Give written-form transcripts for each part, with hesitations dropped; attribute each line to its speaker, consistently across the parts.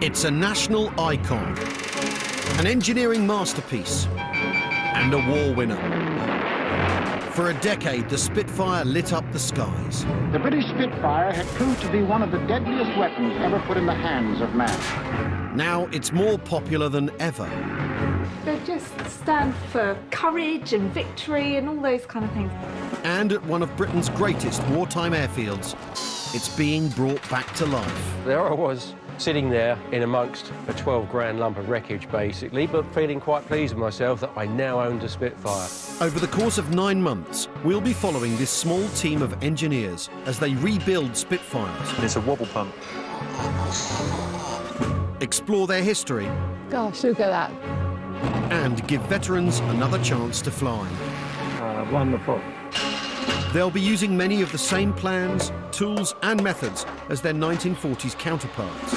Speaker 1: It's a national icon, an engineering masterpiece, and a war winner. For a decade, the Spitfire lit up the skies.
Speaker 2: The British Spitfire had proved to be one of the deadliest weapons ever put in the hands of man.
Speaker 1: Now it's more popular than ever.
Speaker 3: They just stand for courage and victory and all those kind of things.
Speaker 1: And at one of Britain's greatest wartime airfields, it's being brought back to life.
Speaker 4: There I was, sitting there in amongst a 12 grand lump of wreckage, basically, but feeling quite pleased with myself that I now owned a Spitfire.
Speaker 1: Over the course of 9 months, we'll be following this small team of engineers as they rebuild Spitfires.
Speaker 5: It's a wobble pump.
Speaker 1: Explore their history.
Speaker 6: Gosh, look at that.
Speaker 1: And give veterans another chance to fly.
Speaker 2: Wonderful.
Speaker 1: They'll be using many of the same plans, tools and methods as their 1940s counterparts.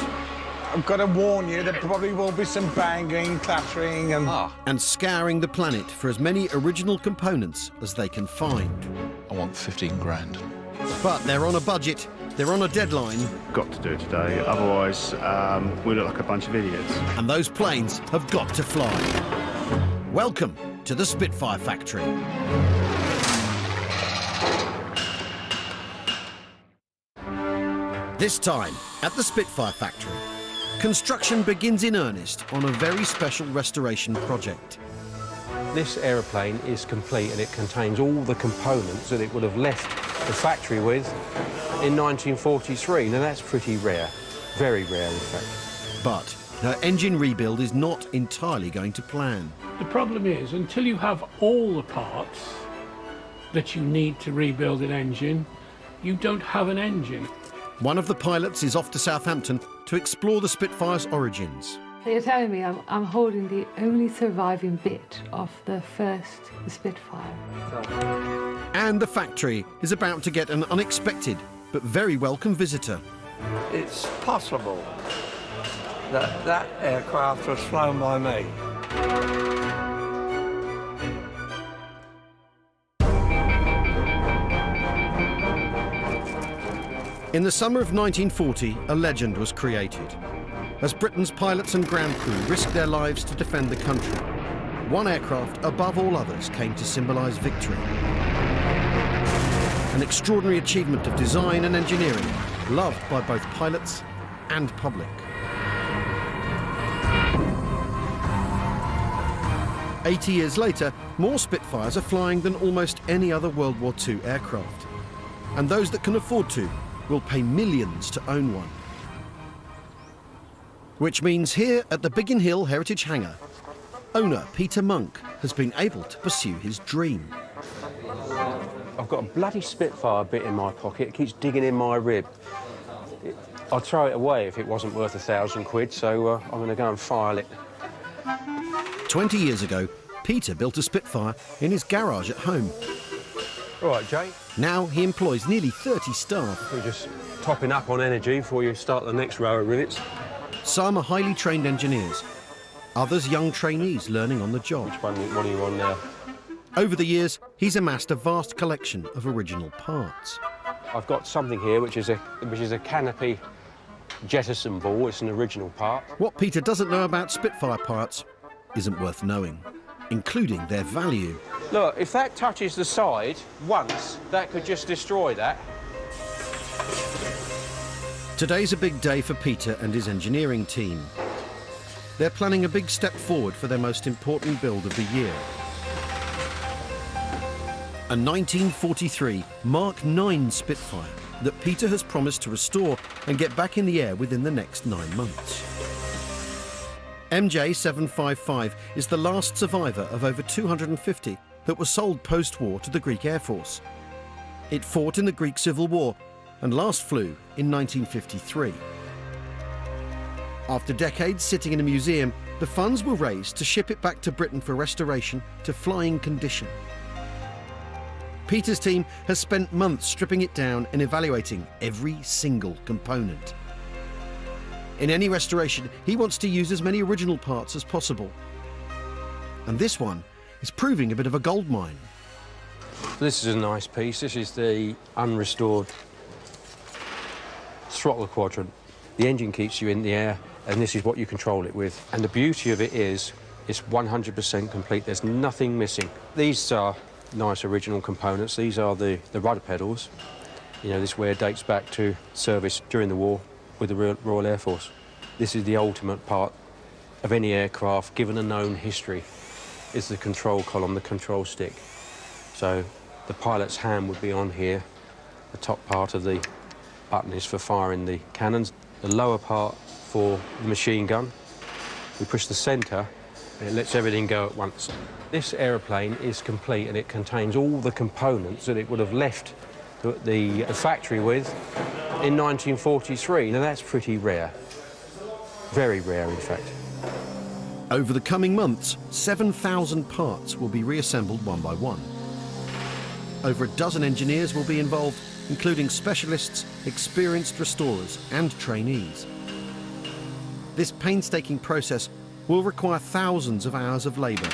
Speaker 7: I've got to warn you, there probably will be some banging, clattering
Speaker 1: and scouring the planet for as many original components as they can find.
Speaker 5: I want 15 grand.
Speaker 1: But they're on a budget, they're on a deadline,
Speaker 8: Got to do it today, otherwise we look like a bunch of idiots.
Speaker 1: and those planes have got to fly. Welcome to the Spitfire factory. This time, at the Spitfire factory, construction begins in earnest on a very special restoration project.
Speaker 4: This aeroplane is complete and it contains all the components that it would have left the factory with in 1943. Now that's pretty rare, very rare in fact.
Speaker 1: But her engine rebuild is not entirely going to plan.
Speaker 9: The problem is, until you have all the parts that you need to rebuild an engine, you don't have an engine.
Speaker 1: One of the pilots is off to Southampton to explore the Spitfire's origins.
Speaker 6: So you're telling me I'm holding the only surviving bit of the first Spitfire.
Speaker 1: And the factory is about to get an unexpected but very welcome visitor.
Speaker 10: It's possible that that aircraft was flown by me.
Speaker 1: In the summer of 1940, a legend was created. As Britain's pilots and ground crew risked their lives to defend the country, one aircraft above all others came to symbolise victory. An extraordinary achievement of design and engineering, loved by both pilots and public. 80 years later, more Spitfires are flying than almost any other World War II aircraft. And those that can afford to will pay millions to own one. Which means here at the Biggin Hill Heritage Hangar, owner Peter Monk has been able to pursue his dream.
Speaker 4: I've got a bloody Spitfire bit in my pocket, it keeps digging in my rib. I'd throw it away if it wasn't worth £1,000, so I'm going to go and file it.
Speaker 1: 20 years ago, Peter built a Spitfire in his garage at home.
Speaker 4: All right, Jay.
Speaker 1: Now he employs nearly 30 staff.
Speaker 4: We're just topping up on energy before you start the next row of rivets.
Speaker 1: Some are highly trained engineers, others young trainees learning on the job.
Speaker 4: What are you on now?
Speaker 1: Over the years, he's amassed a vast collection of original parts.
Speaker 4: I've got something here which is a canopy jettison ball. It's an original part.
Speaker 1: What Peter doesn't know about Spitfire parts isn't worth knowing, including their value.
Speaker 4: Look, if that touches the side once, that could just destroy that.
Speaker 1: Today's a big day for Peter and his engineering team. They're planning a big step forward for their most important build of the year. A 1943 Mark IX Spitfire that Peter has promised to restore and get back in the air within the next 9 months. MJ755 is the last survivor of over 250 that was sold post-war to the Greek Air Force. It fought in the Greek Civil War and last flew in 1953. After decades sitting in a museum, the funds were raised to ship it back to Britain for restoration to flying condition. Peter's team has spent months stripping it down and evaluating every single component. In any restoration, he wants to use as many original parts as possible. And this one is proving a bit of a goldmine.
Speaker 4: This is a nice piece. This is the unrestored throttle quadrant. The engine keeps you in the air and this is what you control it with. And the beauty of it is, it's 100% complete. There's nothing missing. These are nice original components. These are the rudder pedals. You know, this wear dates back to service during the war with the Royal Air Force. This is the ultimate part of any aircraft, given a known history, is the control column, the control stick. So the pilot's hand would be on here. The top part of the button is for firing the cannons. The lower part for the machine gun. We push the centre and it lets everything go at once. This aeroplane is complete and it contains all the components that it would have left the factory with in 1943. Now that's pretty rare. Very rare, in fact.
Speaker 1: Over the coming months, 7,000 parts will be reassembled one by one. Over a dozen engineers will be involved, including specialists, experienced restorers and trainees. This painstaking process will require thousands of hours of labour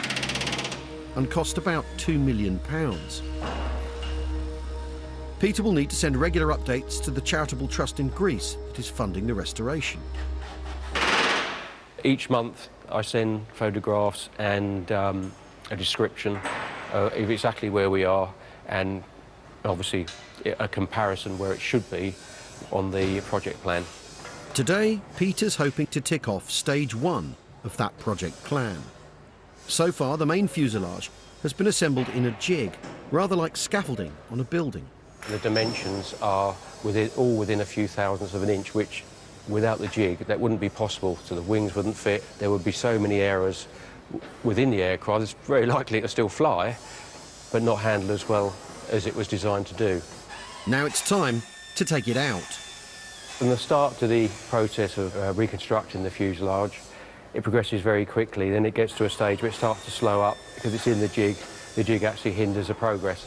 Speaker 1: and cost about £2 million. Peter will need to send regular updates to the charitable trust in Greece that is funding the restoration.
Speaker 4: Each month I send photographs and a description of exactly where we are, and obviously a comparison where it should be on the project plan.
Speaker 1: Today, Peter's hoping to tick off stage 1 of that project plan. So far, the main fuselage has been assembled in a jig, rather like scaffolding on a building.
Speaker 4: The dimensions are all within a few thousandths of an inch, which without the jig, that wouldn't be possible. So the wings wouldn't fit. There would be so many errors within the aircraft. It's very likely to still fly, but not handle as well as it was designed to do.
Speaker 1: Now it's time to take it out.
Speaker 4: From the start to the process of reconstructing the fuselage, it progresses very quickly. Then it gets to a stage where it starts to slow up because it's in the jig. The jig actually hinders the progress.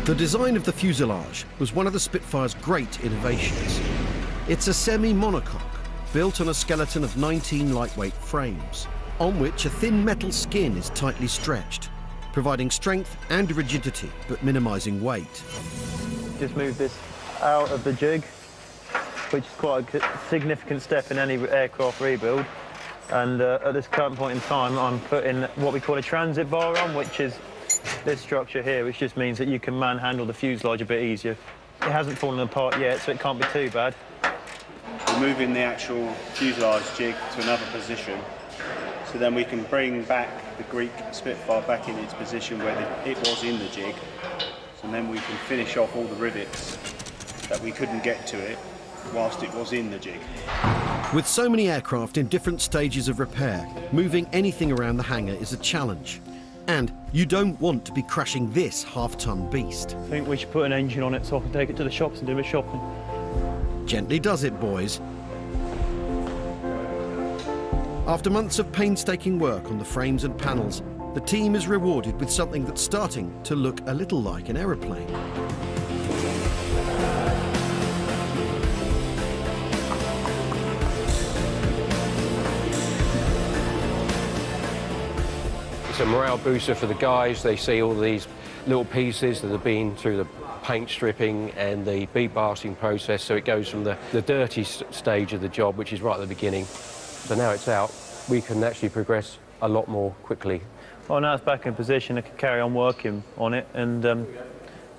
Speaker 1: The design of the fuselage was one of the Spitfire's great innovations. It's a semi-monocoque built on a skeleton of 19 lightweight frames, on which a thin metal skin is tightly stretched, providing strength and rigidity, but minimising weight.
Speaker 11: Just move this out of the jig, which is quite a significant step in any aircraft rebuild. And at this current point in time, I'm putting what we call a transit bar on, which is this structure here, which just means that you can manhandle the fuselage a bit easier. It hasn't fallen apart yet, so it can't be too bad.
Speaker 8: We're moving the actual fuselage jig to another position, so then we can bring back the Greek Spitfire back in its position where it was in the jig. So then we can finish off all the rivets that we couldn't get to it whilst it was in the jig.
Speaker 1: With so many aircraft in different stages of repair, moving anything around the hangar is a challenge. And you don't want to be crashing this half-ton beast.
Speaker 11: I think we should put an engine on it so I can take it to the shops and do a bit of shopping.
Speaker 1: Gently does it, boys. After months of painstaking work on the frames and panels, the team is rewarded with something that's starting to look a little like an aeroplane.
Speaker 4: It's a morale booster for the guys. They see all these little pieces that have been through the paint stripping and the bead blasting process, so it goes from the dirty stage of the job, which is right at the beginning. So now it's out, we can actually progress a lot more quickly.
Speaker 11: Well, now it's back in position, I can carry on working on it and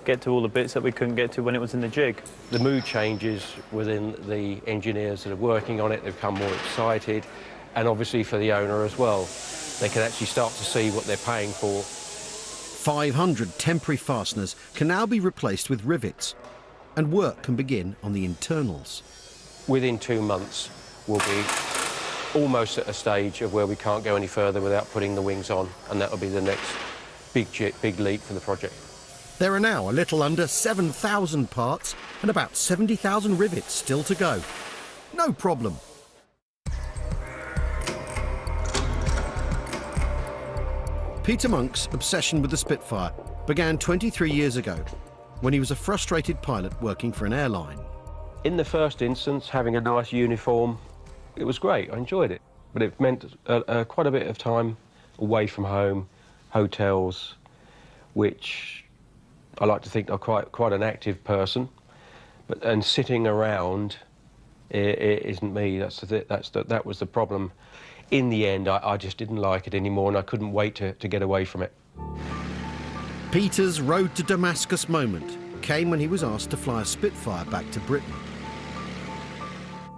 Speaker 11: get to all the bits that we couldn't get to when it was in the jig.
Speaker 4: The mood changes within the engineers that are working on it. They've become more excited, and obviously for the owner as well. They can actually start to see what they're paying for.
Speaker 1: 500 temporary fasteners can now be replaced with rivets, and work can begin on the internals.
Speaker 4: Within 2 months, we'll be almost at a stage of where we can't go any further without putting the wings on, and that'll be the next big leap for the project.
Speaker 1: There are now a little under 7,000 parts and about 70,000 rivets still to go. No problem. Peter Monk's obsession with the Spitfire began 23 years ago, when he was a frustrated pilot working for an airline.
Speaker 4: In the first instance, having a nice uniform, it was great, I enjoyed it. But it meant quite a bit of time away from home, hotels, which I like to think I'm quite an active person, and sitting around It isn't me. That was the problem. In the end, I just didn't like it anymore, and I couldn't wait to get away from it.
Speaker 1: Peter's road to Damascus moment came when he was asked to fly a Spitfire back to Britain.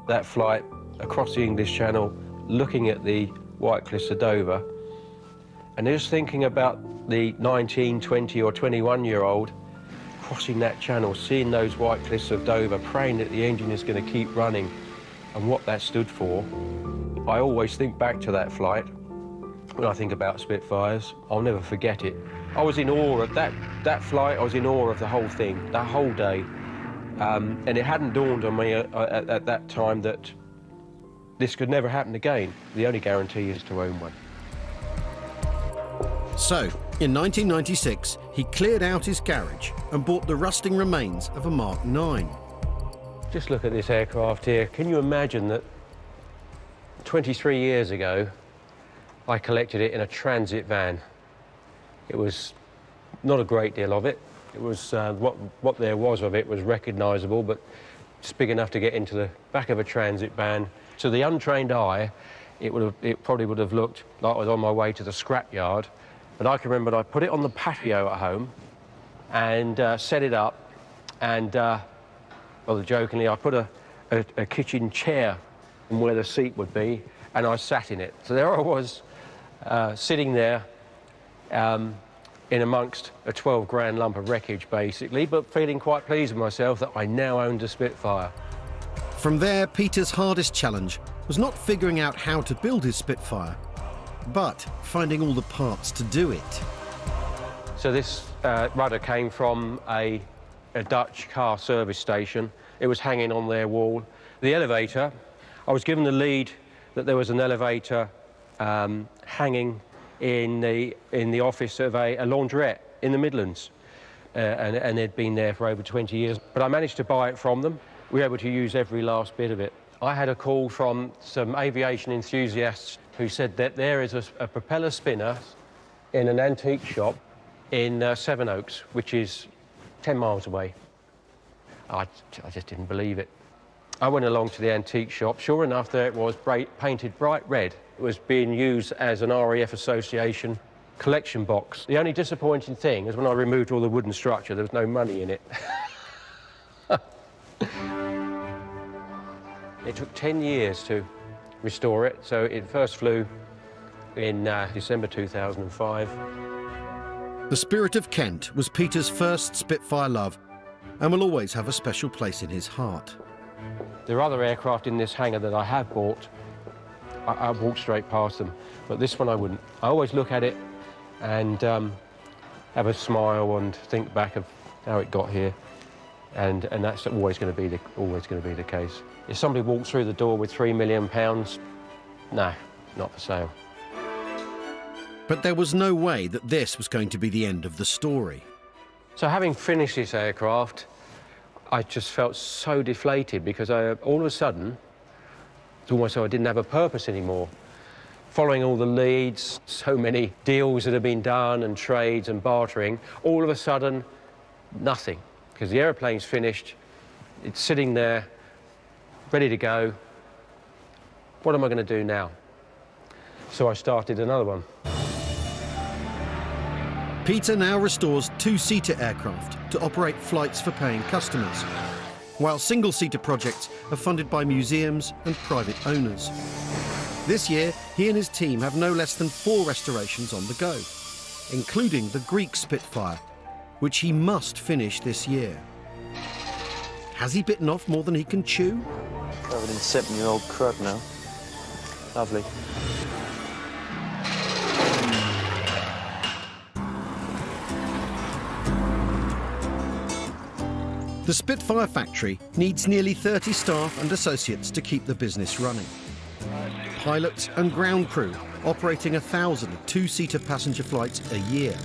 Speaker 4: That flight across the English Channel, looking at the White Cliffs of Dover, and just thinking about the 19, 20 or 21-year-old crossing that channel, seeing those White Cliffs of Dover, praying that the engine is going to keep running, and what that stood for. I always think back to that flight when I think about Spitfires. I'll never forget it. I was in awe of that flight. I was in awe of the whole thing, that whole day. And it hadn't dawned on me at that time that this could never happen again. The only guarantee is to own one.
Speaker 1: So, in 1996, he cleared out his garage and bought the rusting remains of a Mark 9.
Speaker 4: Just look at this aircraft here. Can you imagine that 23 years ago, I collected it in a transit van? It was not a great deal of it. It was, what there was of it was recognisable, but just big enough to get into the back of a transit van. To the untrained eye, it probably would have looked like I was on my way to the scrapyard. But I can remember I put it on the patio at home and set it up, and rather jokingly, I put a kitchen chair where the seat would be, and I sat in it. So there I was, sitting there in amongst a 12 grand lump of wreckage, basically, but feeling quite pleased with myself that I now owned a Spitfire.
Speaker 1: From there, Peter's hardest challenge was not figuring out how to build his Spitfire, but finding all the parts to do it.
Speaker 4: So this rudder came from a Dutch car service station. It was hanging on their wall. The elevator, I was given the lead that there was an elevator hanging in the office of a laundrette in the Midlands, and they'd been there for over 20 years. But I managed to buy it from them. We were able to use every last bit of it. I had a call from some aviation enthusiasts who said that there is a propeller spinner in an antique shop in Sevenoaks, which is 10 miles away. I just didn't believe it. I went along to the antique shop. Sure enough, there it was, painted bright red. It was being used as an RAF Association collection box. The only disappointing thing is when I removed all the wooden structure, there was no money in it. It took 10 years to restore it, so it first flew in December 2005.
Speaker 1: The Spirit of Kent was Peter's first Spitfire love and will always have a special place in his heart.
Speaker 4: There are other aircraft in this hangar that I have bought. I walk straight past them, but this one I wouldn't. I always look at it and have a smile and think back of how it got here, and that's always going to be the case. If somebody walked through the door with £3 million, no, not for sale.
Speaker 1: But there was no way that this was going to be the end of the story.
Speaker 4: So having finished this aircraft, I just felt so deflated because all of a sudden, it's almost so I didn't have a purpose anymore. Following all the leads, so many deals that have been done and trades and bartering, all of a sudden, nothing. Because the aeroplane's finished, it's sitting there, ready to go. What am I going to do now? So I started another one.
Speaker 1: Peter now restores two-seater aircraft to operate flights for paying customers, while single-seater projects are funded by museums and private owners. This year, he and his team have no less than 4 restorations on the go, including the Greek Spitfire, which he must finish this year. Has he bitten off more than he can chew?
Speaker 11: Covered in 7-year-old crud now. Lovely.
Speaker 1: The Spitfire factory needs nearly 30 staff and associates to keep the business running. Pilots and ground crew operating 1,000 two-seater passenger flights a year.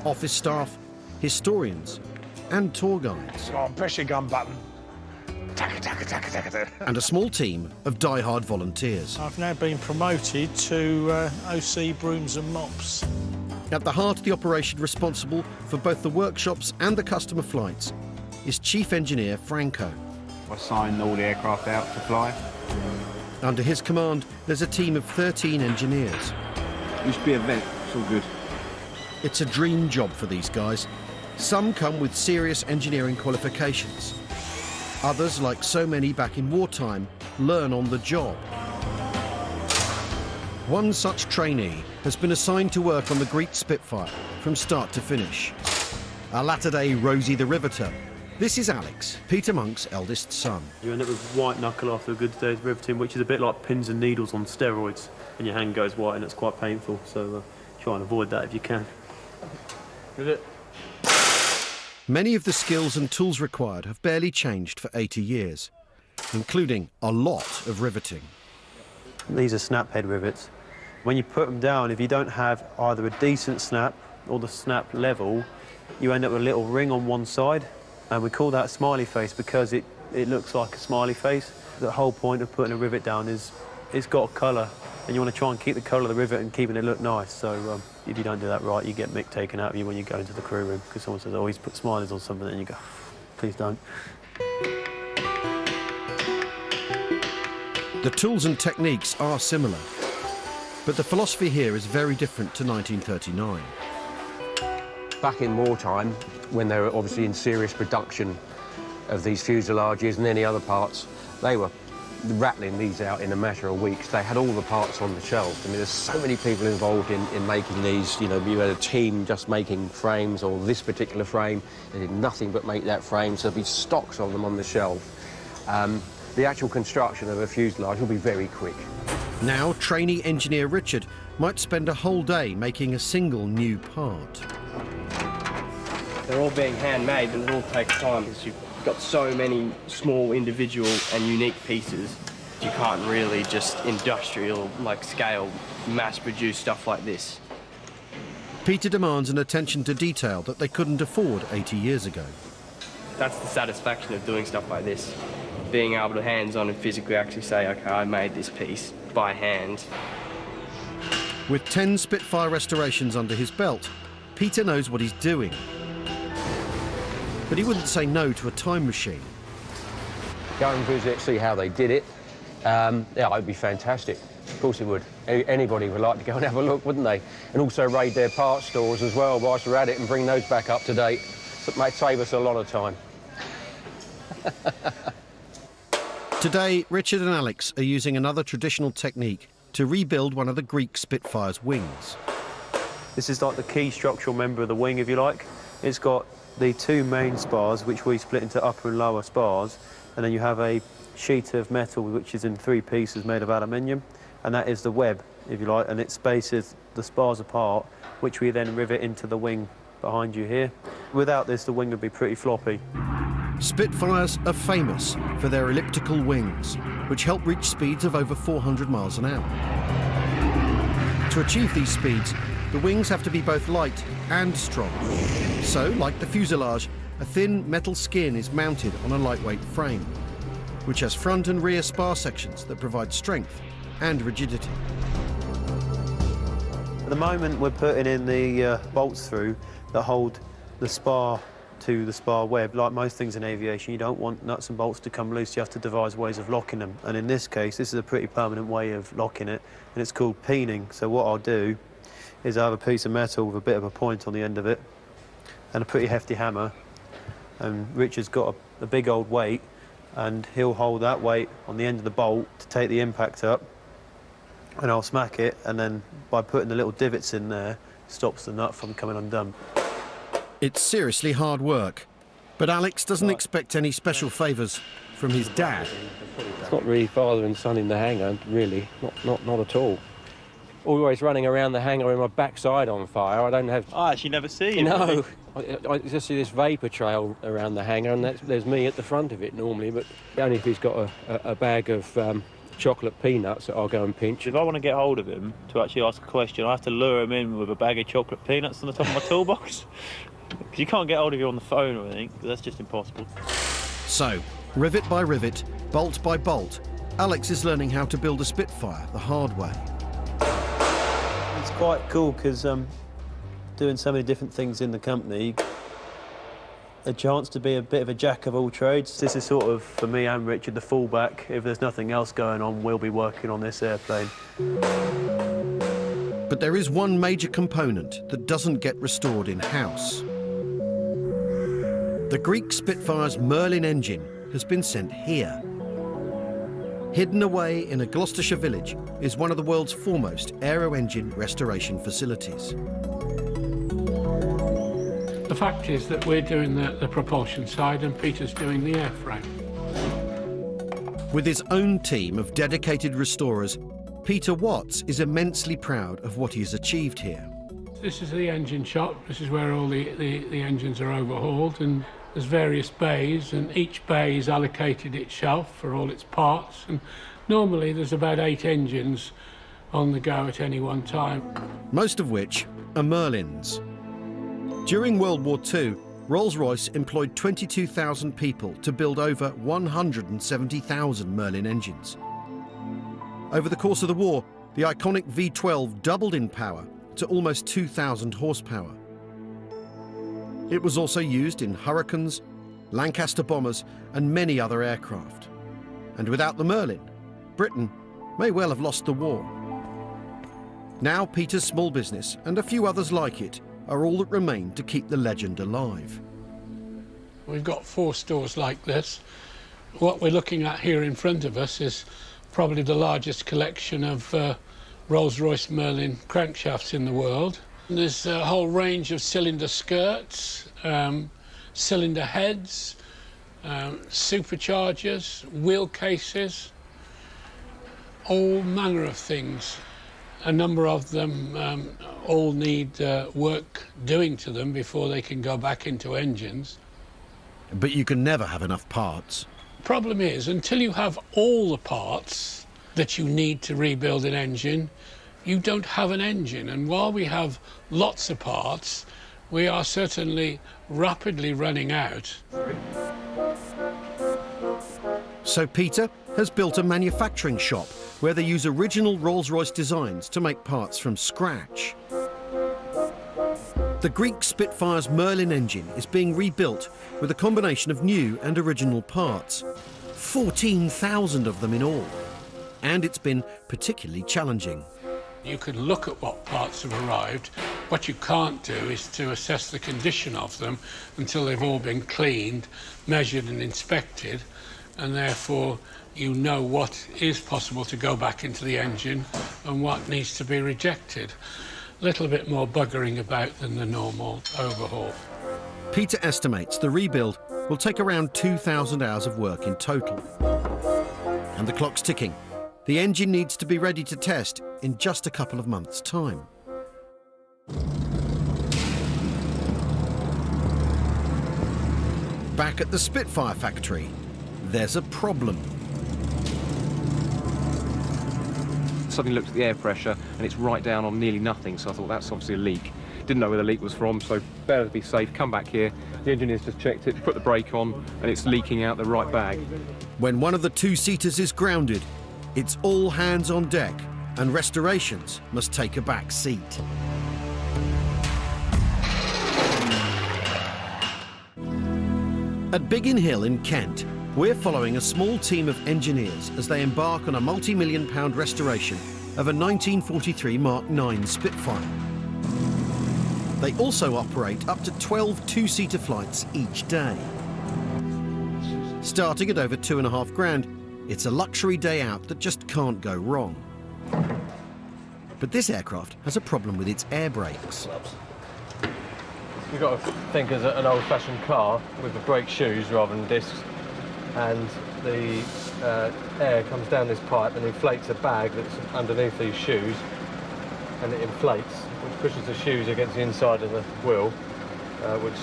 Speaker 1: Office staff, historians and tour guides.
Speaker 7: Come on, press your gun button.
Speaker 1: And a small team of die-hard volunteers.
Speaker 7: I've now been promoted to OC brooms and mops.
Speaker 1: At the heart of the operation responsible for both the workshops and the customer flights is Chief Engineer Franco.
Speaker 8: I sign all the aircraft out to fly.
Speaker 1: Under his command, there's a team of 13 engineers.
Speaker 8: Used to be a vet, it's all good.
Speaker 1: It's a dream job for these guys. Some come with serious engineering qualifications. Others, like so many back in wartime, learn on the job. One such trainee has been assigned to work on the Greek Spitfire from start to finish. A latter-day Rosie the Riveter. This is Alex, Peter Monk's eldest son.
Speaker 12: You end up with white knuckle after a good day's riveting, which is a bit like pins and needles on steroids, and your hand goes white and it's quite painful, so try and avoid that if you can. Good.
Speaker 1: Many of the skills and tools required have barely changed for 80 years, including a lot of riveting.
Speaker 12: These are snap head rivets. When you put them down, if you don't have either a decent snap or the snap level, you end up with a little ring on one side, and we call that a smiley face because it looks like a smiley face. The whole point of putting a rivet down is it's got a colour, and you want to try and keep the colour of the rivet and keeping it look nice. So if you don't do that right, you get mick taken out of you when you go into the crew room because someone says, oh, he's put smileys on something, and you go, please don't.
Speaker 1: The tools and techniques are similar, but the philosophy here is very different to 1939.
Speaker 4: Back in wartime, when they were obviously in serious production of these fuselages and any other parts, they were rattling these out in a matter of weeks. They had all the parts on the shelf. I mean, there's so many people involved in making these. You know, you had a team just making frames, or this particular frame. They did nothing but make that frame, so there'd be stocks of them on the shelf. The actual construction of a fuselage will be very quick.
Speaker 1: Now, trainee engineer Richard might spend a whole day making a single new part.
Speaker 13: They're all being handmade, and it all takes time because you've got so many small individual and unique pieces. You can't really just industrial, scale, mass-produce stuff like this.
Speaker 1: Peter demands an attention to detail that they couldn't afford 80 years ago.
Speaker 13: That's the satisfaction of doing stuff like this. Being able to hands-on and physically actually say, OK, I made this piece by hand.
Speaker 1: With 10 Spitfire restorations under his belt, Peter knows what he's doing. But he wouldn't say no to a time machine.
Speaker 4: Go and visit, see how they did it. Yeah, it'd be fantastic. Of course it would. Anybody would like to go and have a look, wouldn't they? And also raid their parts stores as well whilst we're at it and bring those back up to date. That might save us a lot of time.
Speaker 1: Today, Richard and Alex are using another traditional technique to rebuild one of the Greek Spitfire's wings.
Speaker 12: This is like the key structural member of the wing, if you like. It's got the two main spars, which we split into upper and lower spars, and then you have a sheet of metal which is in 3 pieces made of aluminium, and that is the web, if you like, and it spaces the spars apart, which we then rivet into the wing behind you here. Without this, the wing would be pretty floppy.
Speaker 1: Spitfires are famous for their elliptical wings, which help reach speeds of over 400 miles an hour. To achieve these speeds, the wings have to be both light and strong. So, like the fuselage, a thin metal skin is mounted on a lightweight frame, which has front and rear spar sections that provide strength and rigidity.
Speaker 12: At the moment, we're putting in the bolts through that hold the spar to the spar web. Like most things in aviation, you don't want nuts and bolts to come loose. You have to devise ways of locking them. And in this case, this is a pretty permanent way of locking it, and it's called peening. So what I'll do is I have a piece of metal with a bit of a point on the end of it and a pretty hefty hammer. And Richard's got a big old weight, and he'll hold that weight on the end of the bolt to take the impact up, and I'll smack it, and then by putting the little divots in there, stops the nut from coming undone.
Speaker 1: It's seriously hard work, but Alex doesn't expect any special favours from his dad.
Speaker 4: It's not really father and son in the hangar, really, not at all. Always running around the hangar with my backside on fire. I don't have...
Speaker 12: I actually never see you.
Speaker 4: No, I just see this vapour trail around the hangar, and there's me at the front of it normally, but only if he's got a bag of chocolate peanuts that I'll go and pinch.
Speaker 12: If I want to get hold of him to actually ask a question, I have to lure him in with a bag of chocolate peanuts on the top of my toolbox. Because you can't get hold of you on the phone or anything, that's just impossible.
Speaker 1: So, rivet by rivet, bolt by bolt, Alex is learning how to build a Spitfire the hard way.
Speaker 12: It's quite cool because doing so many different things in the company, a chance to be a bit of a jack of all trades. This is sort of, for me and Richard, the fallback. If there's nothing else going on, we'll be working on this airplane.
Speaker 1: But there is one major component that doesn't get restored in-house. The Greek Spitfire's Merlin engine has been sent here. Hidden away in a Gloucestershire village is one of the world's foremost aero-engine restoration facilities.
Speaker 9: The fact is that we're doing the propulsion side and Peter's doing the airframe.
Speaker 1: With his own team of dedicated restorers, Peter Watts is immensely proud of what he has achieved here.
Speaker 9: This is the engine shop. This is where all the engines are overhauled, and there's various bays, and each bay is allocated its shelf for all its parts, and normally there's about 8 engines on the go at any one time.
Speaker 1: Most of which are Merlins. During World War II, Rolls-Royce employed 22,000 people to build over 170,000 Merlin engines. Over the course of the war, the iconic V12 doubled in power to almost 2,000 horsepower. It was also used in Hurricanes, Lancaster bombers, and many other aircraft. And without the Merlin, Britain may well have lost the war. Now Peter's small business, and a few others like it, are all that remain to keep the legend alive.
Speaker 9: We've got 4 stores like this. What we're looking at here in front of us is probably the largest collection of Rolls-Royce Merlin crankshafts in the world. And there's a whole range of cylinder skirts, cylinder heads, superchargers, wheel cases, all manner of things. A number of them all need work doing to them before they can go back into engines.
Speaker 1: But you can never have enough parts.
Speaker 9: Problem is, until you have all the parts that you need to rebuild an engine, you don't have an engine. And while we have lots of parts, we are certainly rapidly running out.
Speaker 1: So Peter has built a manufacturing shop where they use original Rolls-Royce designs to make parts from scratch. The Greek Spitfire's Merlin engine is being rebuilt with a combination of new and original parts. 14,000 of them in all. And it's been particularly challenging.
Speaker 9: You can look at what parts have arrived. What you can't do is to assess the condition of them until they've all been cleaned, measured and inspected, and therefore you know what is possible to go back into the engine and what needs to be rejected. A little bit more buggering about than the normal overhaul.
Speaker 1: Peter estimates the rebuild will take around 2,000 hours of work in total. And the clock's ticking. The engine needs to be ready to test in just a couple of months' time. Back at the Spitfire factory, there's a problem.
Speaker 14: Suddenly looked at the air pressure and it's right down on nearly nothing, so I thought that's obviously a leak. Didn't know where the leak was from, so better to be safe, come back here. The engineer's just checked it, put the brake on, and it's leaking out the right bag.
Speaker 1: When one of the 2-seaters is grounded, it's all hands on deck, and restorations must take a back seat. At Biggin Hill in Kent, we're following a small team of engineers as they embark on a multi-million-pound restoration of a 1943 Mark IX Spitfire. They also operate up to 12 2-seater flights each day. Starting at over £2.5 grand, it's a luxury day out that just can't go wrong. But this aircraft has a problem with air brakes.
Speaker 12: You've got to think as an old-fashioned car with the brake shoes rather than discs, and the air comes down this pipe and inflates a bag that's underneath these shoes, and it inflates, which pushes the shoes against the inside of the wheel, which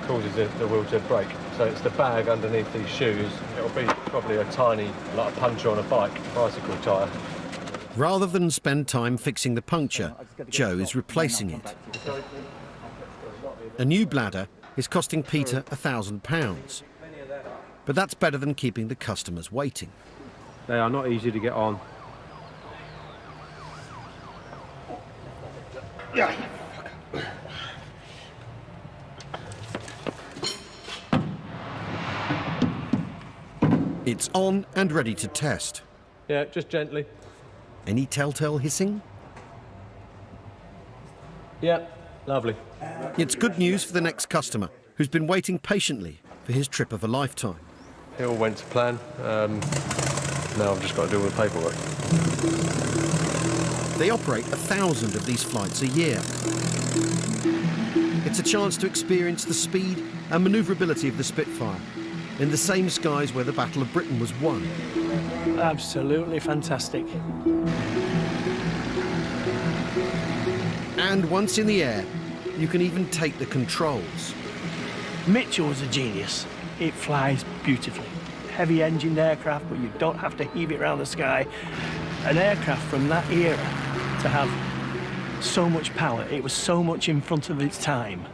Speaker 12: causes the wheel to brake. So it's the bag underneath these shoes. It'll be probably a tiny, like a puncture on a bicycle tyre.
Speaker 1: Rather than spend time fixing the puncture, Joe is replacing it. A new bladder is costing Peter £1,000. But that's better than keeping the customers waiting.
Speaker 14: They are not easy to get on.
Speaker 1: It's on and ready to test.
Speaker 14: Yeah, just gently.
Speaker 1: Any telltale hissing?
Speaker 14: Yeah, lovely.
Speaker 1: It's good news for the next customer, who's been waiting patiently for his trip of a lifetime.
Speaker 14: It all went to plan. Now I've just got to deal with the paperwork.
Speaker 1: They operate 1,000 of these flights a year. It's a chance to experience the speed and manoeuvrability of the Spitfire in the same skies where the Battle of Britain was won.
Speaker 15: Absolutely fantastic.
Speaker 1: And once in the air, you can even take the controls.
Speaker 15: Mitchell was a genius. It flies beautifully. Heavy-engined aircraft, but you don't have to heave it around the sky. An aircraft from that era to have so much power, it was so much in front of its time.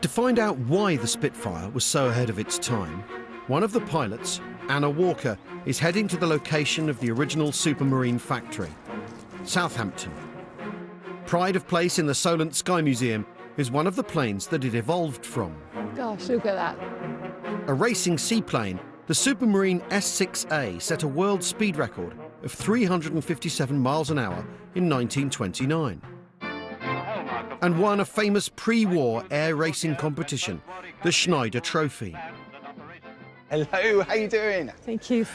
Speaker 1: To find out why the Spitfire was so ahead of its time, one of the pilots, Anna Walker, is heading to the location of the original Supermarine factory, Southampton. Pride of place in the Solent Sky Museum is one of the planes that it evolved from.
Speaker 6: Gosh, look at that.
Speaker 1: A racing seaplane, the Supermarine S6A set a world speed record of 357 miles an hour in 1929 and won a famous pre-war air racing competition, the Schneider Trophy.
Speaker 16: Hello, how you doing?
Speaker 6: Thank you.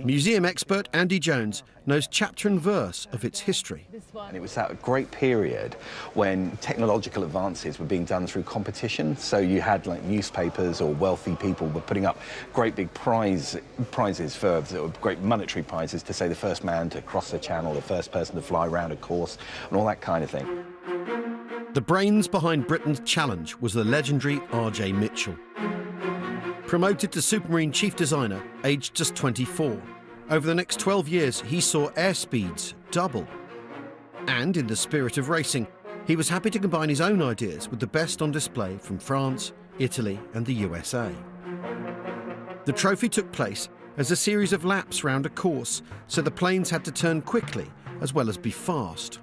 Speaker 1: Museum expert Andy Jones knows chapter and verse of its history.
Speaker 16: And it was that great period when technological advances were being done through competition. So you had like newspapers or wealthy people were putting up great big prizes for great monetary prizes to say the first man to cross the channel, the first person to fly around a course, and all that kind of thing.
Speaker 1: The brains behind Britain's challenge was the legendary R.J. Mitchell. Promoted to Supermarine chief designer, aged just 24. Over the next 12 years, he saw airspeeds double. And in the spirit of racing, he was happy to combine his own ideas with the best on display from France, Italy, and the USA. The trophy took place as a series of laps round a course, so the planes had to turn quickly as well as be fast.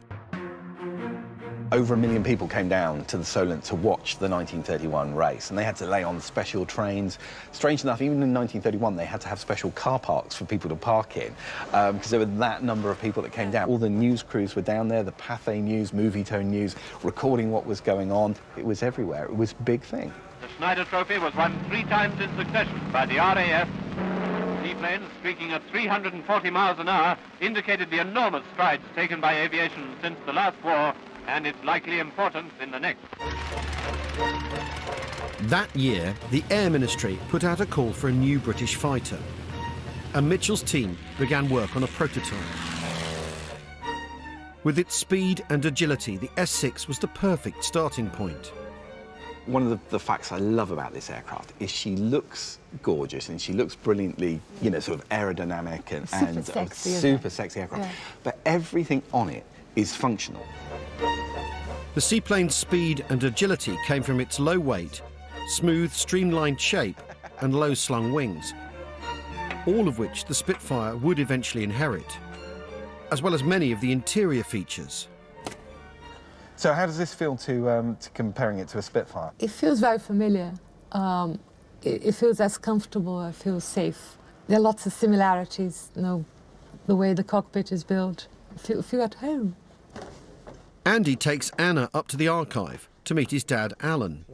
Speaker 16: Over 1 million people came down to the Solent to watch the 1931 race, and they had to lay on special trains. Strange enough, even in 1931, they had to have special car parks for people to park in, because there were that number of people that came down. All the news crews were down there, the Pathé News, Movietone News, recording what was going on. It was everywhere. It was a big thing.
Speaker 17: The Schneider Trophy was won 3 times in succession by the RAF. Seaplanes streaking at 340 miles an hour indicated the enormous strides taken by aviation since the last war, and its likely importance in the next.
Speaker 1: That year, the Air Ministry put out a call for a new British fighter, and Mitchell's team began work on a prototype. With its speed and agility, the S6 was the perfect starting point.
Speaker 16: One of the facts I love about this aircraft is she looks gorgeous and she looks brilliantly, you know, sort of aerodynamic and super sexy aircraft.
Speaker 6: Yeah.
Speaker 16: But everything on it is functional.
Speaker 1: The seaplane's speed and agility came from its low weight, smooth, streamlined shape and low-slung wings, all of which the Spitfire would eventually inherit, as well as many of the interior features.
Speaker 16: So how does this feel to comparing it to a Spitfire?
Speaker 6: It feels very familiar. It feels as comfortable. I feel safe. There are lots of similarities, you know, the way the cockpit is built. I feel at home.
Speaker 1: Andy takes Anna up to the archive to meet his dad, Alan,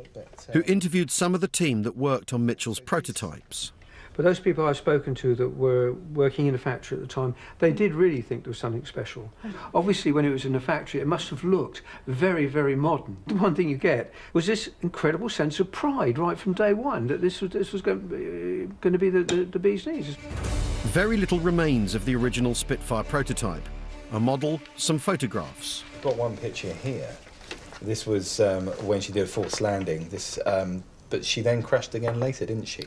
Speaker 1: who interviewed some of the team that worked on Mitchell's prototypes.
Speaker 18: But those people I've spoken to that were working in a factory at the time, they did really think there was something special. Obviously, when it was in a factory, it must have looked very, very modern. The one thing you get was this incredible sense of pride right from day one, that this was going to be the bee's knees.
Speaker 1: Very little remains of the original Spitfire prototype. A model, some photographs.
Speaker 19: Got one picture here. This was when she did a false landing. But she then crashed again later, didn't she?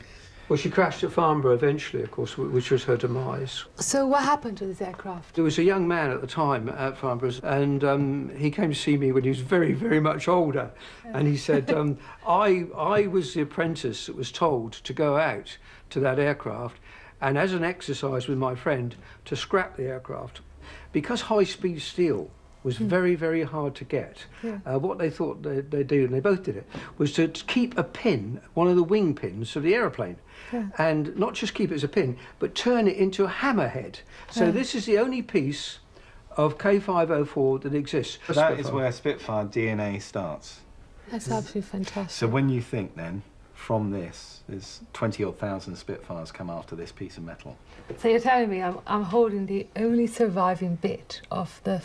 Speaker 18: Well, she crashed at Farnborough eventually, of course, which was her demise.
Speaker 6: So what happened to this aircraft?
Speaker 18: There was a young man at the time at Farnborough, and he came to see me when he was very, very much older. And he said, I was the apprentice that was told to go out to that aircraft and, as an exercise with my friend, to scrap the aircraft. Because high-speed steel was very, very hard to get.
Speaker 6: Yeah.
Speaker 18: What they thought they'd do, and they both did it, was to keep a pin, one of the wing pins of the aeroplane,
Speaker 6: Yeah.
Speaker 18: and not just keep it as a pin, but turn it into a hammerhead. So
Speaker 6: Yeah.
Speaker 18: this is the only piece of K504 that exists.
Speaker 19: That is where Spitfire DNA starts.
Speaker 6: That's absolutely fantastic.
Speaker 19: So when you think then, from this, there's 20-odd thousand Spitfires come after this piece of metal.
Speaker 6: So you're telling me I'm holding the only surviving bit of the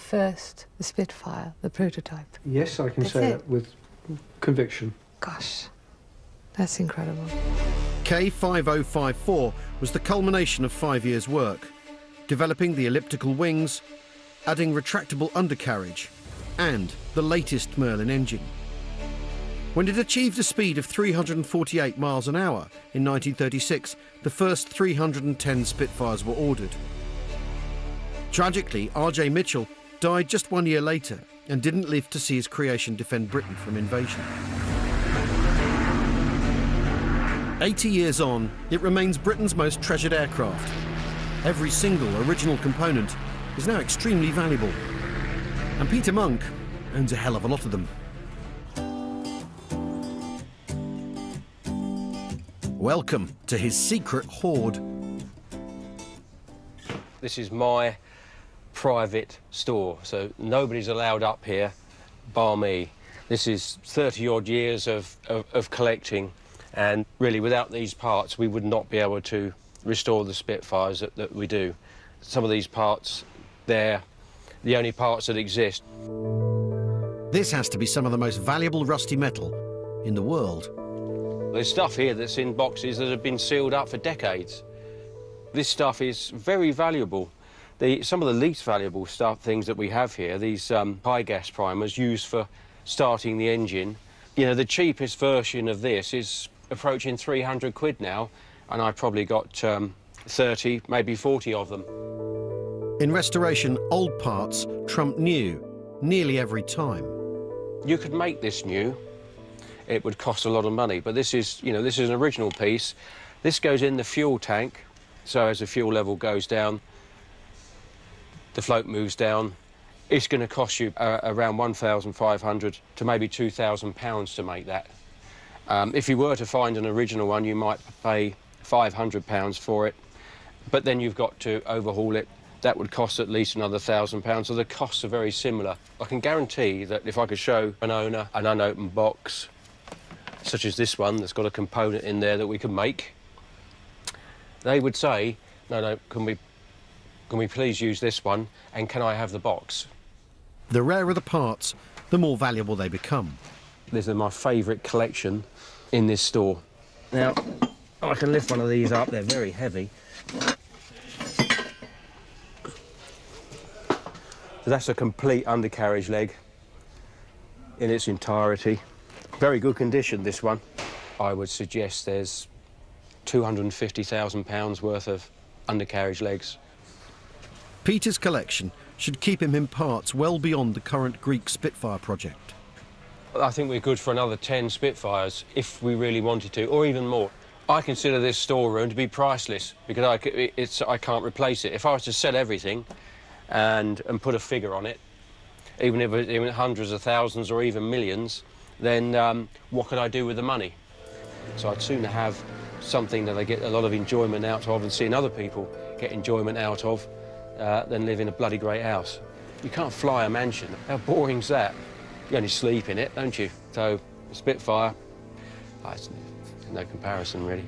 Speaker 6: Spitfire, the prototype.
Speaker 18: Yes, I can
Speaker 6: That's
Speaker 18: say
Speaker 6: it.
Speaker 18: that with conviction.
Speaker 6: Gosh, that's incredible.
Speaker 1: K5054 was the culmination of 5 years' work, developing the elliptical wings, adding retractable undercarriage, and the latest Merlin engine. When it achieved a speed of 348 miles an hour in 1936, the first 310 Spitfires were ordered. Tragically, R.J. Mitchell died just 1 year later and didn't live to see his creation defend Britain from invasion. 80 years on, it remains Britain's most treasured aircraft. Every single original component is now extremely valuable. And Peter Monk owns a hell of a lot of them. Welcome to his secret hoard.
Speaker 4: This is my private store, so nobody's allowed up here bar me. This is 30-odd years of collecting, and really without these parts we would not be able to restore the Spitfires that we do. Some of these parts, they're the only parts that exist.
Speaker 1: This has to be some of the most valuable rusty metal in the world.
Speaker 4: There's stuff here that's in boxes that have been sealed up for decades. This stuff is very valuable. Some of the least valuable things that we have here, these high gas primers used for starting the engine. You know, the cheapest version of this is approaching 300 quid now, and I probably got 30, maybe 40 of them.
Speaker 1: In restoration, old parts trump new nearly every time.
Speaker 4: You could make this new. It would cost a lot of money, but this is, you know, this is an original piece. This goes in the fuel tank, so as the fuel level goes down, the float moves down. It's going to cost you around 1,500 to maybe 2,000 pounds to make that. If you were to find an original one, you might pay 500 pounds for it, but then you've got to overhaul it. That would cost at least another 1,000 pounds, so the costs are very similar. I can guarantee that if I could show an owner an unopened box, such as this one that's got a component in there that we can make, they would say, no, can we please use this one, and can I have the box?
Speaker 1: The rarer the parts, the more valuable they become.
Speaker 4: This is my favourite collection in this store. Now, I can lift one of these up, they're very heavy. So that's a complete undercarriage leg in its entirety. Very good condition, this one. I would suggest there's £250,000 worth of undercarriage legs.
Speaker 1: Peter's collection should keep him in parts well beyond the current Greek Spitfire project.
Speaker 4: I think we're good for another 10 Spitfires if we really wanted to, or even more. I consider this storeroom to be priceless because I can't replace it. If I was to sell everything and put a figure on it, even if it was hundreds of thousands or even millions, then what could I do with the money? So I'd sooner have something that I get a lot of enjoyment out of and seeing other people get enjoyment out of than live in a bloody great house. You can't fly a mansion. How boring's that? You only sleep in it, don't you? So Spitfire, it's no comparison really.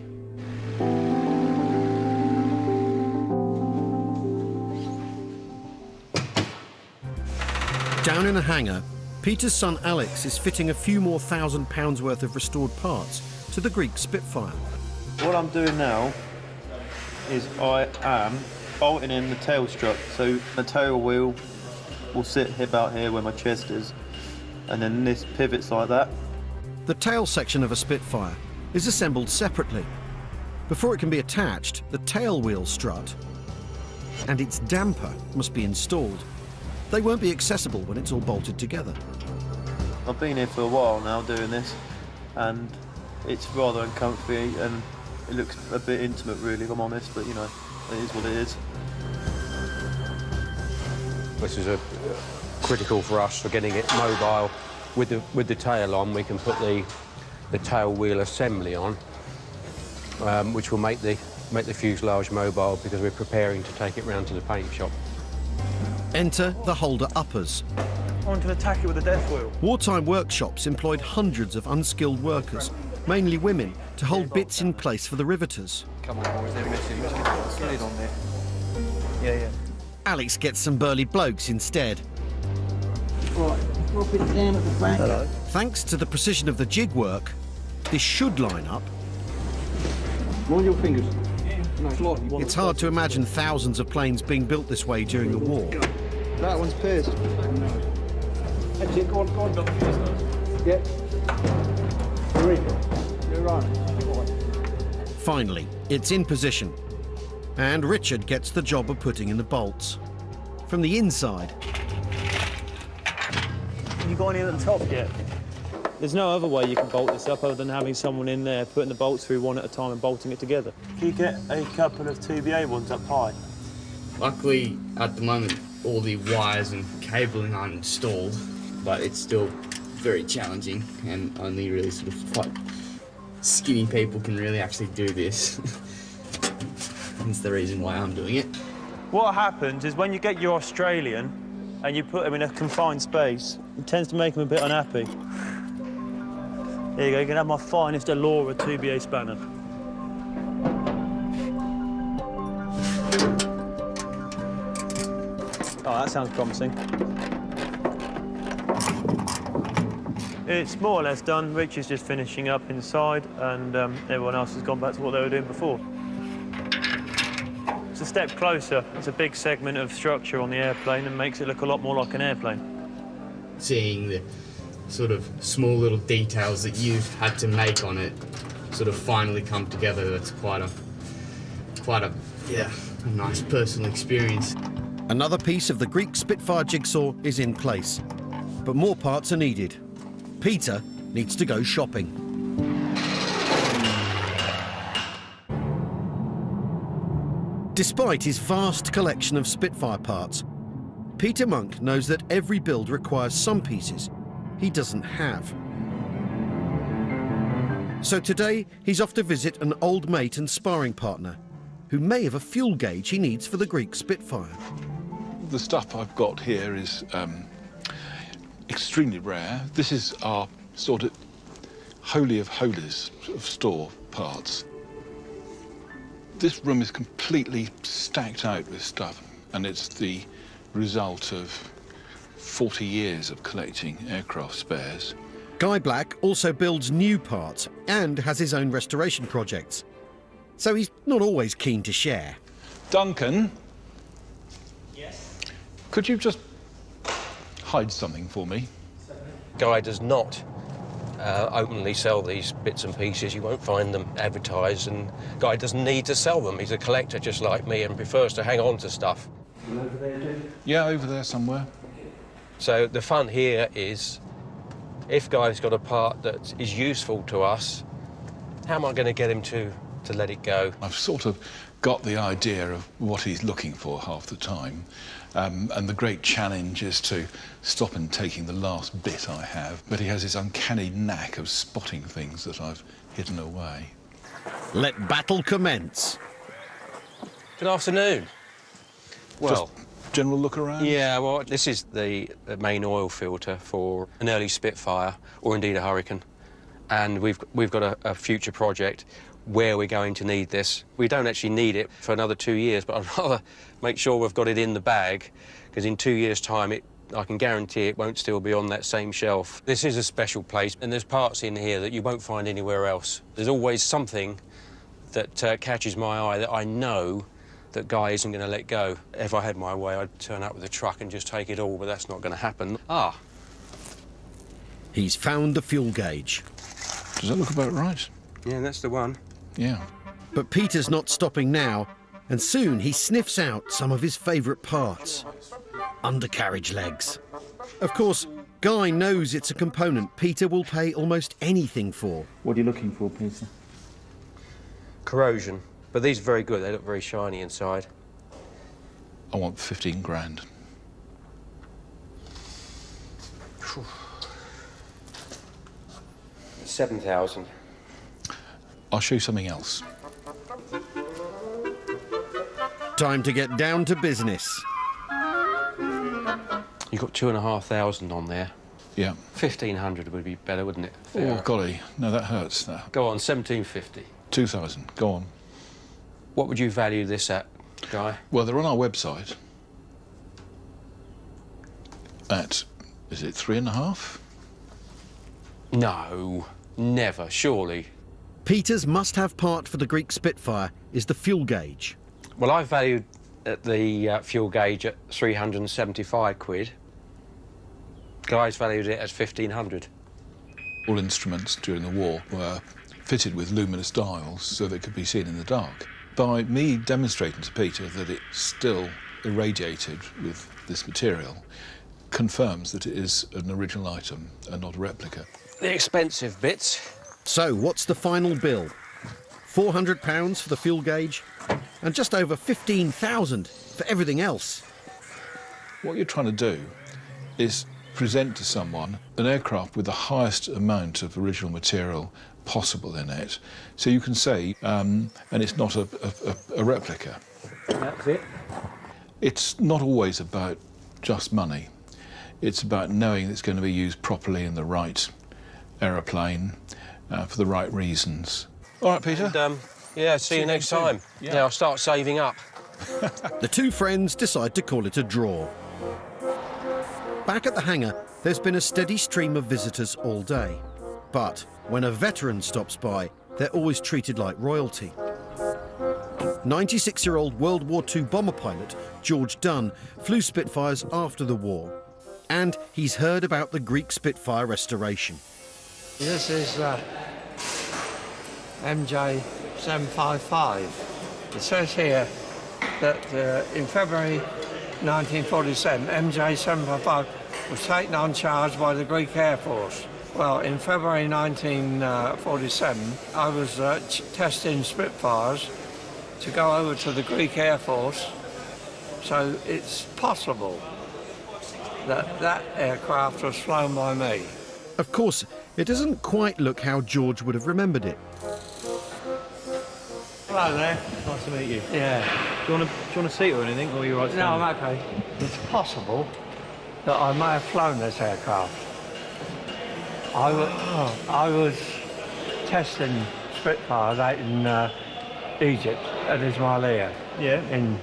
Speaker 1: Down in a hangar, Peter's son Alex is fitting a few more £1,000 worth of restored parts to the Greek Spitfire.
Speaker 11: What I'm doing now is I am bolting in the tail strut, so the tail wheel will sit about here where my chest is, and then this pivots like that.
Speaker 1: The tail section of a Spitfire is assembled separately. Before it can be attached, the tail wheel strut and its damper must be installed. They won't be accessible when it's all bolted together.
Speaker 11: I've been here for a while now doing this, and it's rather uncomfy and it looks a bit intimate really, if I'm honest, but you know, it is what it is.
Speaker 4: This is a critical for us for getting it mobile. With the tail on, we can put the tail wheel assembly on, which will make the fuselage mobile because we're preparing to take it round to the paint shop.
Speaker 1: Enter the holder uppers.
Speaker 11: I want to attack it with a death wheel.
Speaker 1: Wartime workshops employed hundreds of unskilled workers, mainly women, to hold bits in place for the riveters.
Speaker 14: Come on, boys, they're missing. Let's get the lid on there.
Speaker 11: Yeah.
Speaker 1: Alex gets some burly blokes instead.
Speaker 2: Right, drop it down at the back.
Speaker 11: Hello.
Speaker 1: Thanks to the precision of the jig work, this should line up.
Speaker 2: Mind your fingers.
Speaker 1: It's hard to imagine thousands of planes being built this way during the war.
Speaker 2: That one's pierced. Actually, go on. Yep. You're right.
Speaker 1: Finally, it's in position. And Richard gets the job of putting in the bolts. From the inside.
Speaker 11: You got any at the top yet? There's no other way you can bolt this up other than having someone in there putting the bolts through one at a time and bolting it together. Can you get a couple of TBA ones up high?
Speaker 20: Luckily, at the moment, all the wires and cabling aren't installed, but it's still very challenging, and only really sort of quite skinny people can really actually do this. That's the reason why I'm doing it.
Speaker 11: What happens is when you get your Australian and you put them in a confined space, it tends to make them a bit unhappy. There you go, you can have my finest Allura 2BA spanner. Oh, that sounds promising. It's more or less done. Rich is just finishing up inside, and everyone else has gone back to what they were doing before. It's a step closer. It's a big segment of structure on the airplane and makes it look a lot more like an airplane.
Speaker 20: Seeing the sort of small little details that you've had to make on it sort of finally come together, that's quite a nice personal experience.
Speaker 1: Another piece of the Greek Spitfire jigsaw is in place, but more parts are needed. Peter needs to go shopping. Despite his vast collection of Spitfire parts, Peter Monk knows that every build requires some pieces he doesn't have. So today, he's off to visit an old mate and sparring partner who may have a fuel gauge he needs for the Greek Spitfire.
Speaker 5: The stuff I've got here is extremely rare. This is our sort of holy of holies of store parts. This room is completely stacked out with stuff, and it's the result of 40 years of collecting aircraft spares.
Speaker 1: Guy Black also builds new parts and has his own restoration projects, so he's not always keen to share.
Speaker 5: Duncan? Yes? Could you just hide something for me?
Speaker 4: Guy does not openly sell these bits and pieces. You won't find them advertised, and Guy doesn't need to sell them. He's a collector just like me and prefers to hang on to stuff.
Speaker 5: Over there, dude? Yeah, over there somewhere.
Speaker 4: So the fun here is, if Guy's got a part that is useful to us, how am I going to get him to let it go?
Speaker 5: I've sort of got the idea of what he's looking for half the time. And the great challenge is to stop and taking the last bit I have. But he has this uncanny knack of spotting things that I've hidden away.
Speaker 1: Let battle commence.
Speaker 4: Good afternoon. Well,
Speaker 5: just general look around?
Speaker 4: Yeah, well, this is the main oil filter for an early Spitfire, or indeed a Hurricane. And we've got a future project where we're going to need this. We don't actually need it for another 2 years, but I'd rather make sure we've got it in the bag, because in 2 years' time, I can guarantee it won't still be on that same shelf. This is a special place, and there's parts in here that you won't find anywhere else. There's always something that catches my eye that I know that Guy isn't going to let go. If I had my way, I'd turn up with a truck and just take it all, but that's not going to happen. Ah.
Speaker 1: He's found the fuel gauge.
Speaker 5: Does that look about right?
Speaker 4: Yeah, that's the one.
Speaker 5: Yeah.
Speaker 1: But Peter's not stopping now, and soon he sniffs out some of his favourite parts. Undercarriage legs. Of course, Guy knows it's a component Peter will pay almost anything for.
Speaker 2: What are you looking for, Peter?
Speaker 4: Corrosion. But these are very good. They look very shiny inside.
Speaker 5: I want 15 grand.
Speaker 4: 7,000.
Speaker 5: I'll show you something else.
Speaker 1: Time to get down to business.
Speaker 4: You've got 2,500 on there.
Speaker 5: Yeah.
Speaker 4: 1,500 would be better, wouldn't it?
Speaker 5: Oh, golly. No, that hurts. No.
Speaker 4: Go on, 1,750.
Speaker 5: 2,000. Go on.
Speaker 4: What would you value this at, Guy?
Speaker 5: Well, they're on our website at, is it 3.5?
Speaker 4: No, never, surely.
Speaker 1: Peter's must-have part for the Greek Spitfire is the fuel gauge.
Speaker 4: Well, I valued the fuel gauge at 375 quid. Guy's valued it at 1,500.
Speaker 5: All instruments during the war were fitted with luminous dials so they could be seen in the dark. By me demonstrating to Peter that it's still irradiated with this material confirms that it is an original item and not a replica.
Speaker 4: The expensive bits.
Speaker 1: So, what's the final bill? £400 for the fuel gauge and just over 15,000 for everything else.
Speaker 5: What you're trying to do is present to someone an aircraft with the highest amount of original material possible in it, so you can say, and it's not a replica.
Speaker 18: That's it.
Speaker 5: It's not always about just money. It's about knowing it's going to be used properly in the right aeroplane for the right reasons. All right, Peter.
Speaker 4: And, yeah, see you next time. Yeah, I'll start saving up.
Speaker 1: The two friends decide to call it a draw. Back at the hangar, there's been a steady stream of visitors all day. But when a veteran stops by, they're always treated like royalty. 96-year-old World War II bomber pilot George Dunn flew Spitfires after the war. And he's heard about the Greek Spitfire restoration.
Speaker 10: This is MJ 755. It says here that in February 1947, MJ 755 was taken on charge by the Greek Air Force. Well, in February 1947, I was testing Spitfires to go over to the Greek Air Force, so it's possible that that aircraft was flown by me.
Speaker 1: Of course, it doesn't quite look how George would have remembered it.
Speaker 10: Hello there.
Speaker 12: Nice to meet you.
Speaker 10: Yeah.
Speaker 12: Do you want a seat or anything, or are you right?
Speaker 10: No, I'm okay. It's possible that I may have flown this aircraft. I was testing Spitfires out in Egypt at Ismailia.
Speaker 12: Yeah.
Speaker 10: In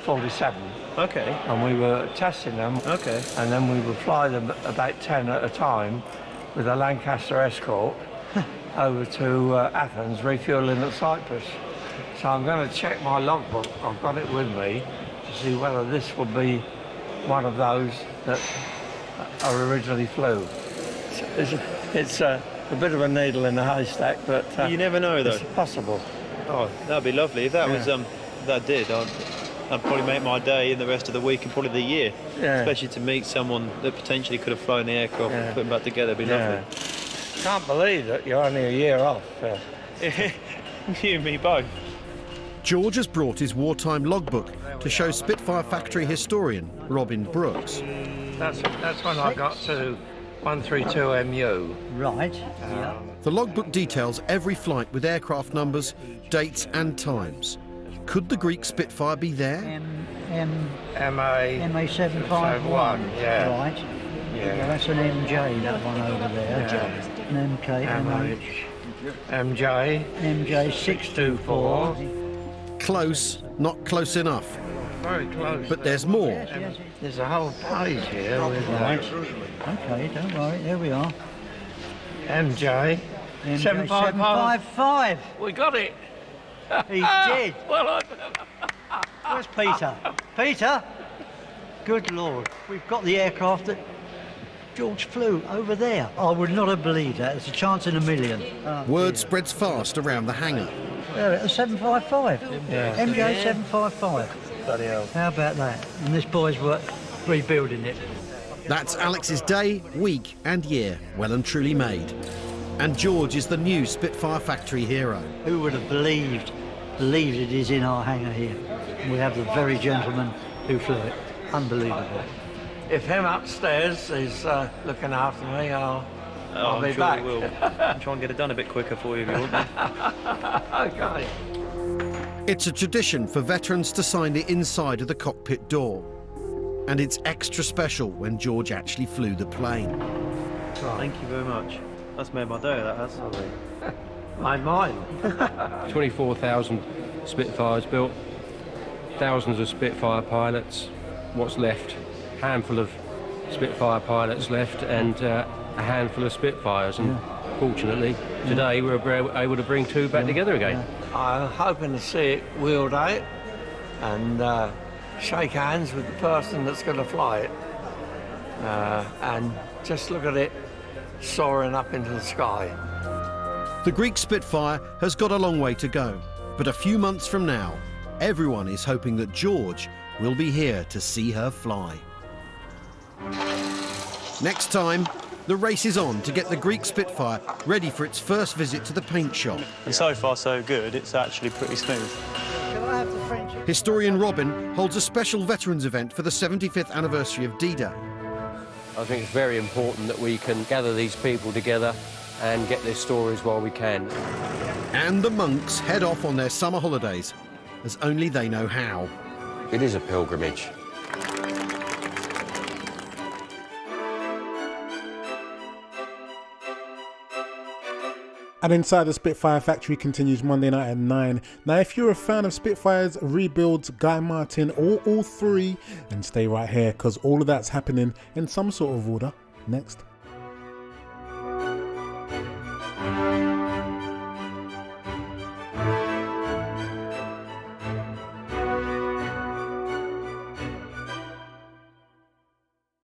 Speaker 10: 47.
Speaker 12: Okay.
Speaker 10: And we were testing them.
Speaker 12: Okay.
Speaker 10: And then we would fly them about 10 at a time with a Lancaster Escort over to Athens, refuelling at Cyprus. So I'm going to check my logbook. I've got it with me to see whether this will be one of those that I originally flew. It's a bit of a needle in the haystack, but
Speaker 12: you never know, though.
Speaker 10: It's possible.
Speaker 12: Oh, that'd be lovely. If that was if that did, I'd probably make my day in the rest of the week and probably the year.
Speaker 10: Yeah.
Speaker 12: Especially to meet someone that potentially could have flown the aircraft and put them back together. It'd be lovely.
Speaker 10: Can't believe that you're only a year off.
Speaker 12: You and me both.
Speaker 1: George has brought his wartime logbook to show Spitfire factory historian Robin Brooks.
Speaker 10: That's when I got to 132MU.
Speaker 21: Right.
Speaker 1: The logbook details every flight with aircraft numbers, dates and times. Could the Greek Spitfire be there?
Speaker 10: MA
Speaker 21: 751.
Speaker 10: Yeah.
Speaker 21: Right. Yeah. That's an MJ, that one over there.
Speaker 10: Yeah.
Speaker 21: An MK,
Speaker 10: MJ
Speaker 21: 624.
Speaker 1: Close, not close enough.
Speaker 10: Very close.
Speaker 1: But there's more.
Speaker 10: There's a whole page here with
Speaker 21: Right. Okay, don't worry, there we are.
Speaker 10: MJ
Speaker 21: 755.
Speaker 10: We got it.
Speaker 21: He did.
Speaker 10: Well,
Speaker 21: Where's Peter? Peter? Good Lord, we've got the aircraft that George flew over there. I would not have believed that. It's a chance in a million.
Speaker 1: Word spreads fast around the hangar.
Speaker 21: There, it's a 755.
Speaker 10: Yeah.
Speaker 21: MJ 755.
Speaker 10: Bloody hell.
Speaker 21: How about that? And this boy's rebuilding it.
Speaker 1: That's Alex's day, week and year well and truly made. And George is the new Spitfire factory hero.
Speaker 21: Who would have believed it is in our hangar here? And we have the very gentleman who flew it. Unbelievable.
Speaker 10: If him upstairs is looking after me, I'll
Speaker 12: I'm
Speaker 10: be
Speaker 12: sure
Speaker 10: back.
Speaker 12: we will. I'll try and get it done a bit quicker for you if you want.
Speaker 10: Okay.
Speaker 1: It's a tradition for veterans to sign the inside of the cockpit door. And it's extra special when George actually flew the plane.
Speaker 12: Thank you very much. That's made my day, that has.
Speaker 10: Mine.
Speaker 4: 24,000 Spitfires built, thousands of Spitfire pilots. What's left? Handful of Spitfire pilots left, and a handful of Spitfires. And fortunately, today we're able to bring two back together again.
Speaker 10: I'm hoping to see it wheeled out and shake hands with the person that's going to fly it, and just look at it soaring up into the sky.
Speaker 1: The Greek Spitfire has got a long way to go, but a few months from now, everyone is hoping that George will be here to see her fly. Next time, the race is on to get the Greek Spitfire ready for its first visit to the paint shop.
Speaker 12: And so far so good, it's actually pretty smooth.
Speaker 1: Historian Robin holds a special veterans event for the 75th anniversary of D-Day.
Speaker 4: I think it's very important that we can gather these people together and get their stories while we can.
Speaker 1: And the monks head off on their summer holidays, as only they know how.
Speaker 4: It is a pilgrimage.
Speaker 3: And Inside the Spitfire Factory continues Monday night at 9. Now, if you're a fan of Spitfires, rebuilds, Guy Martin, or all three, then stay right here, because all of that's happening in some sort of order next.